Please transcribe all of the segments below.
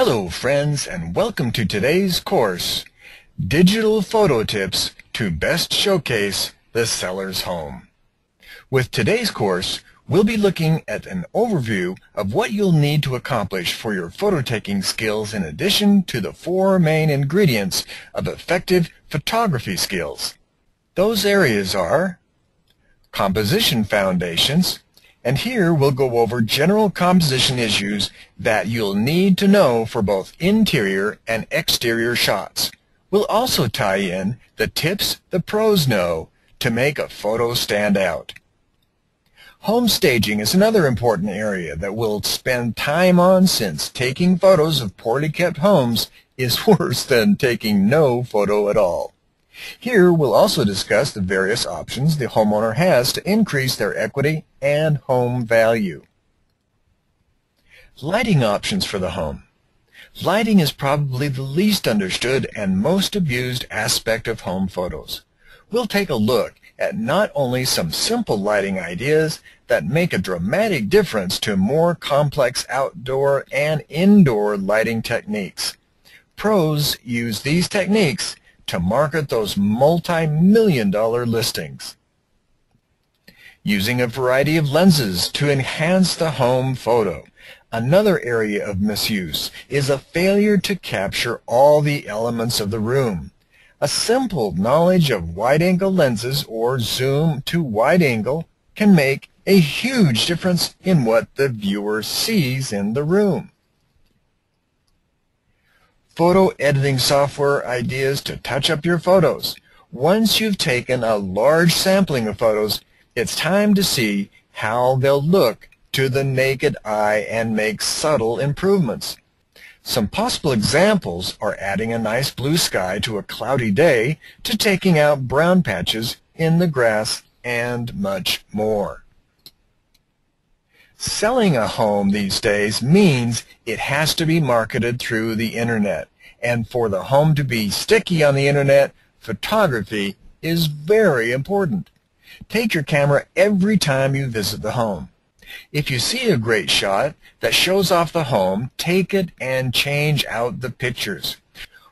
Hello friends, and welcome to today's course, Digital Photo Tips to Best Showcase the Seller's Home. With today's course, we'll be looking at an overview of what you'll need to accomplish for your photo taking skills in addition to the 4 main ingredients of effective photography skills. Those areas are composition foundations, and here we'll go over general composition issues that you'll need to know for both interior and exterior shots. We'll also tie in the tips the pros know to make a photo stand out. Home staging is another important area that we'll spend time on, since taking photos of poorly kept homes is worse than taking no photo at all. Here we'll also discuss the various options the homeowner has to increase their equity and home value. Lighting options for the home. Lighting is probably the least understood and most abused aspect of home photos. We'll take a look at not only some simple lighting ideas that make a dramatic difference to more complex outdoor and indoor lighting techniques. Pros use these techniques to market those multi-million-dollar listings. Using a variety of lenses to enhance the home photo. Another area of misuse is a failure to capture all the elements of the room. A simple knowledge of wide-angle lenses or zoom to wide-angle can make a huge difference in what the viewer sees in the room. Photo editing software ideas to touch up your photos. Once you've taken a large sampling of photos, it's time to see how they'll look to the naked eye and make subtle improvements. Some possible examples are adding a nice blue sky to a cloudy day, to taking out brown patches in the grass, and much more. Selling a home these days means it has to be marketed through the internet, and for the home to be sticky on the internet, photography is very important. Take your camera every time you visit the home. If you see a great shot that shows off the home, take it and change out the pictures.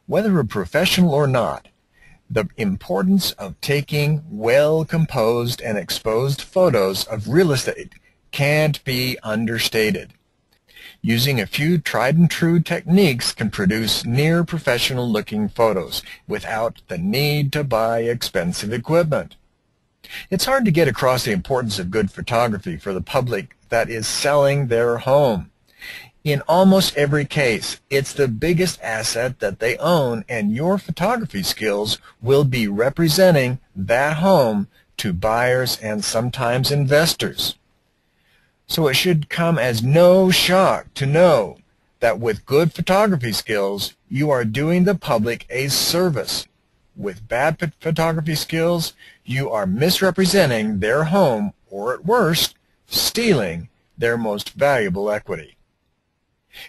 Whether a professional or not, the importance of taking well-composed and exposed photos of real estate can't be understated. Using a few tried-and-true techniques can produce near-professional-looking photos without the need to buy expensive equipment. It's hard to get across the importance of good photography for the public that is selling their home. In almost every case, it's the biggest asset that they own, and your photography skills will be representing that home to buyers and sometimes investors. So it should come as no shock to know that with good photography skills, you are doing the public a service. With bad photography skills, you are misrepresenting their home, or at worst, stealing their most valuable equity.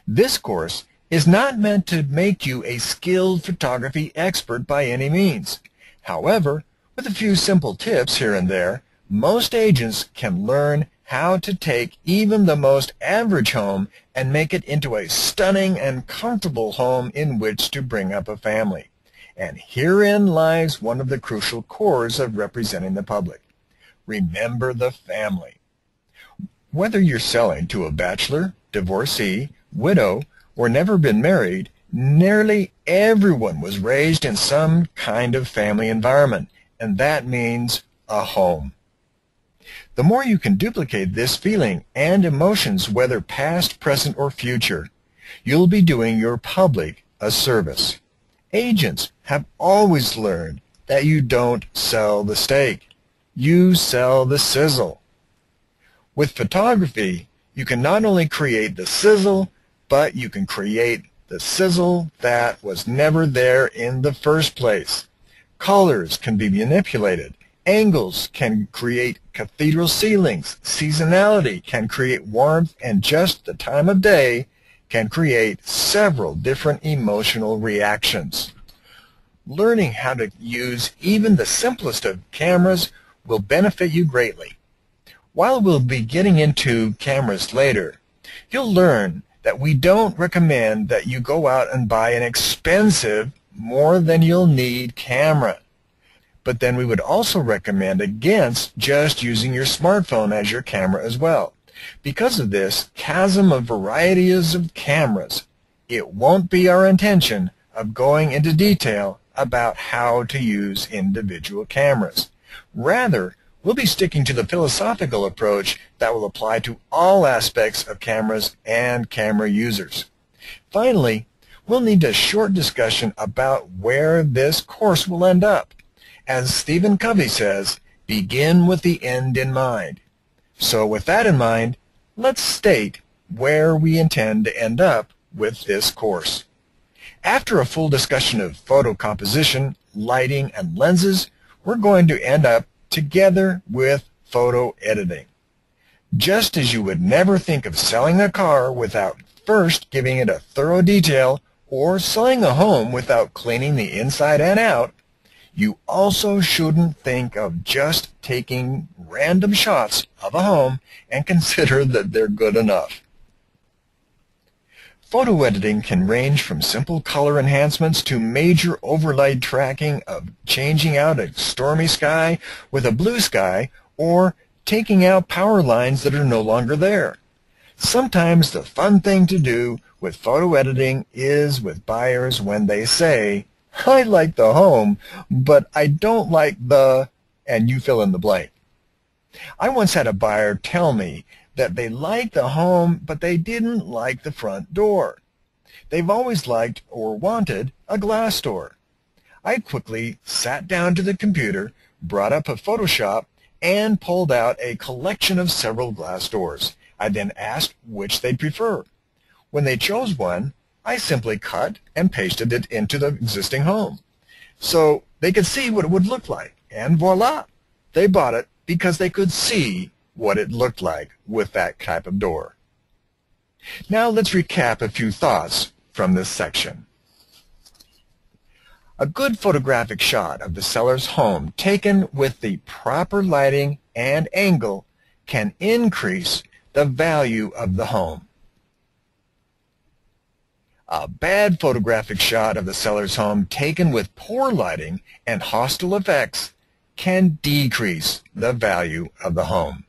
This course is not meant to make you a skilled photography expert by any means. However, with a few simple tips here and there, most agents can learn how to take even the most average home and make it into a stunning and comfortable home in which to bring up a family. And herein lies one of the crucial cores of representing the public. Remember the family. Whether you're selling to a bachelor, divorcee, widow, or never been married, nearly everyone was raised in some kind of family environment, and that means a home. The more you can duplicate this feeling and emotions, whether past, present, or future, you'll be doing your public a service. Agents have always learned that you don't sell the steak, you sell the sizzle. With photography, you can not only create the sizzle, but you can create the sizzle that was never there in the first place. Colors can be manipulated. Angles can create cathedral ceilings. Seasonality can create warmth, and just the time of day can create several different emotional reactions. Learning how to use even the simplest of cameras will benefit you greatly. While we'll be getting into cameras later, you'll learn that we don't recommend that you go out and buy an expensive, more than you'll need camera. But then we would also recommend against just using your smartphone as your camera as well. Because of this chasm of varieties of cameras, it won't be our intention of going into detail about how to use individual cameras. Rather, we'll be sticking to the philosophical approach that will apply to all aspects of cameras and camera users. Finally, we'll need a short discussion about where this course will end up. As Stephen Covey says, begin with the end in mind. So with that in mind, let's state where we intend to end up with this course. After a full discussion of photo composition, lighting, and lenses, we're going to end up together with photo editing. Just as you would never think of selling a car without first giving it a thorough detail, or selling a home without cleaning the inside and out, you also shouldn't think of just taking random shots of a home and consider that they're good enough. Photo editing can range from simple color enhancements to major overlay tracking of changing out a stormy sky with a blue sky or taking out power lines that are no longer there. Sometimes the fun thing to do with photo editing is with buyers when they say, "I like the home, but I don't like the," and you fill in the blank. I once had a buyer tell me that they liked the home, but they didn't like the front door. They've always liked or wanted a glass door. I quickly sat down to the computer, brought up a Photoshop, and pulled out a collection of several glass doors. I then asked which they'd prefer. When they chose one, I simply cut and pasted it into the existing home so they could see what it would look like, and voila, they bought it because they could see what it looked like with that type of door. Now let's recap a few thoughts from this section. A good photographic shot of the seller's home taken with the proper lighting and angle can increase the value of the home. A bad photographic shot of the seller's home taken with poor lighting and hostile effects can decrease the value of the home.